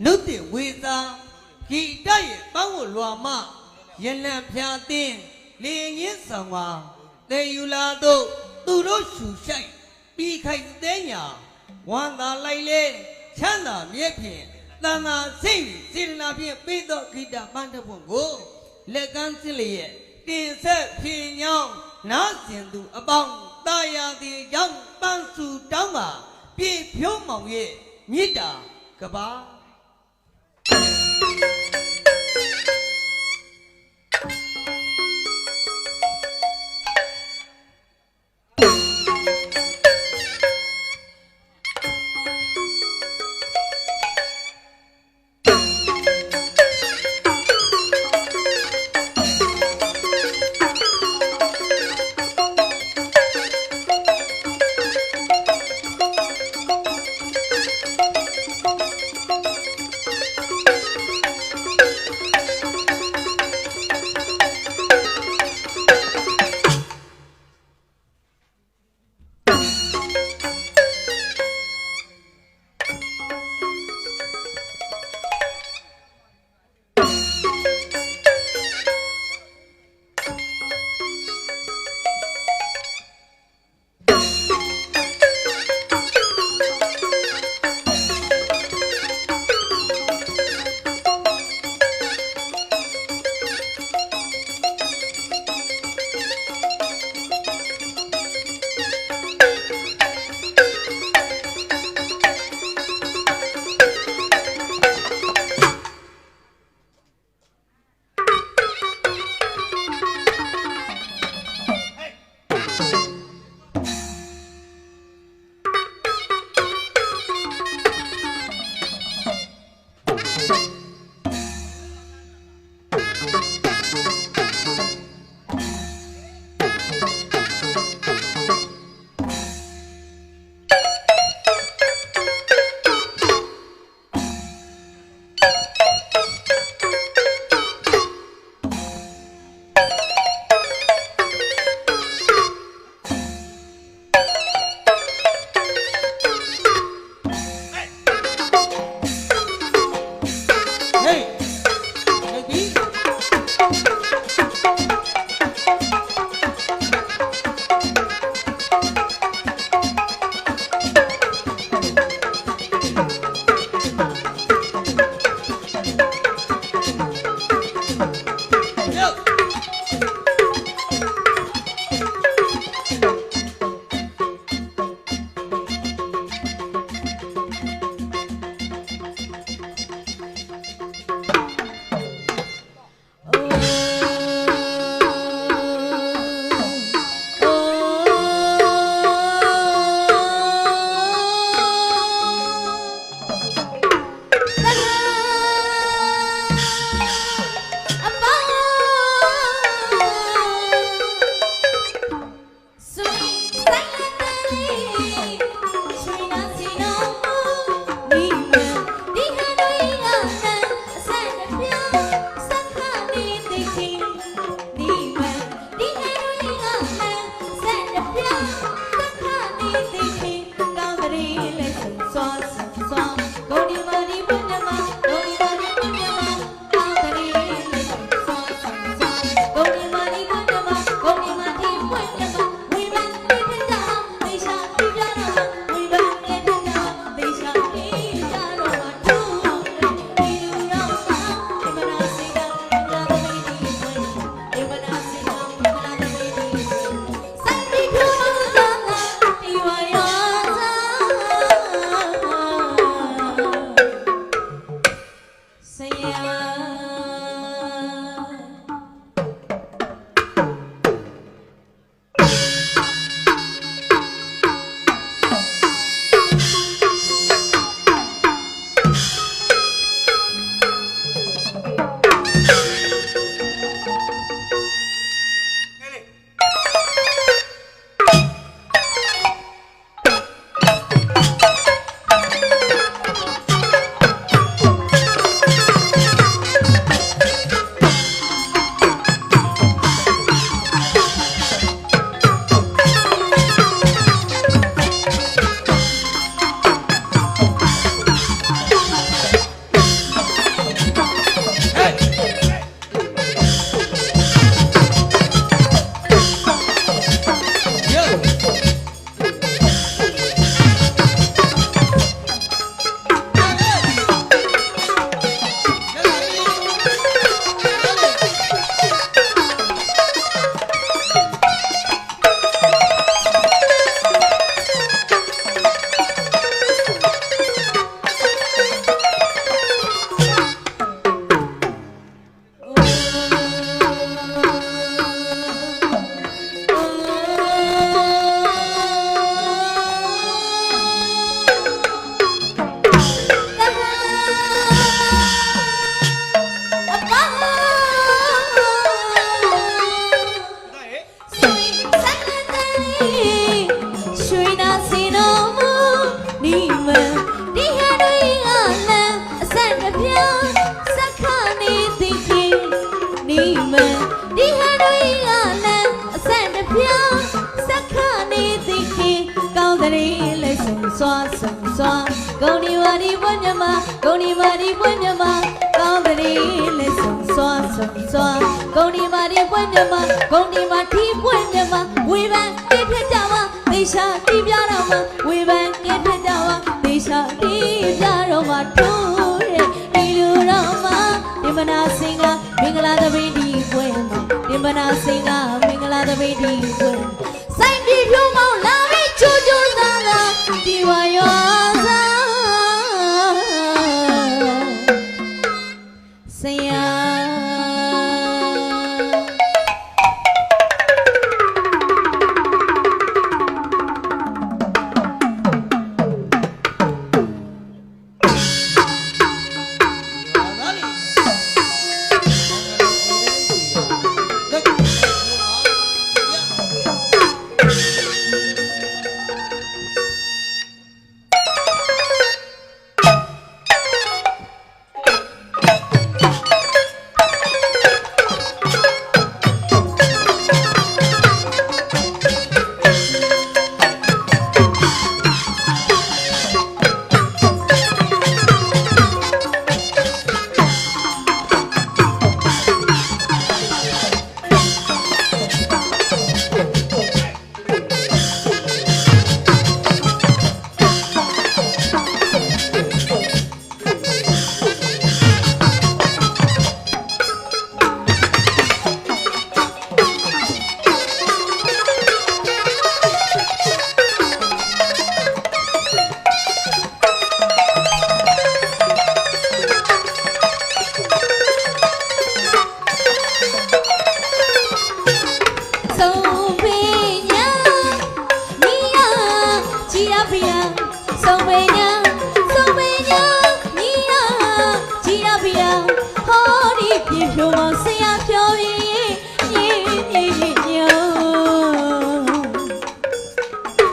လုတ်တဲ့ဝေသာဂီတရဲ့ပန်းကိုလွာမရလံဖြာသင်းလေငင်းဆောင်ပါတေယူလာတို့သူတို့ရှူရှိုက်ပြီးခိုက်တဲ့ညာဝမ်းသာလိုက်လေချမ်းသာမြဲဖြင့်တန်သာစိတ်စေတနာဖြင့်ပြီးတော့ဂီတပန်းတစ်ပွင့်ကိုလက်ကမ်းစစ်လျက်တင်ဆက်ဖြေညောင်းနားစင်သူအပေါင်းတာယာသည်ရောက်ပန်းစုတောင်းပါပြေဖြိုးမောင်ရဲ့မြစ်တာကဘာ စွာဂုံဒီဝါဒီပွင့်မြမဂုံဒီမာဒီပွင့်မြမကောင်းကလေးလေးဆုံစွာဂုံဒီမာဒီပွင့်မြမဂုံဒီမာဒီပွင့်မြမဝေဖန်ပြစ်ဖြစ်ကြမှာသေချာတီးပြတော့မှာဝေဖန်ပြစ်ဖြစ်ကြမှာသေချာတီးပြတော့မှာထိုးတဲ့ဒီလူတော်မှာတင်မနာစင်ကမင်္ဂလာသဘင်ဒီပွင့်မှာတင်မနာစင်ကမင်္ဂလာသဘင်ဒီပွင့်ဆိုင်ပြေဖြုံးမောင်းလာပြီးချိုးချိုးသားသာဒီဝါရောသာဆရာ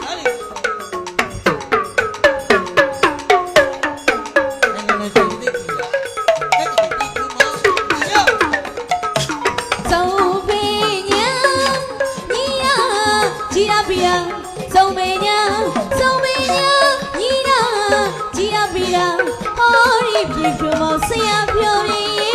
Hãy subscribe cho kênh Ghiền Mì Gõ để không bỏ lỡ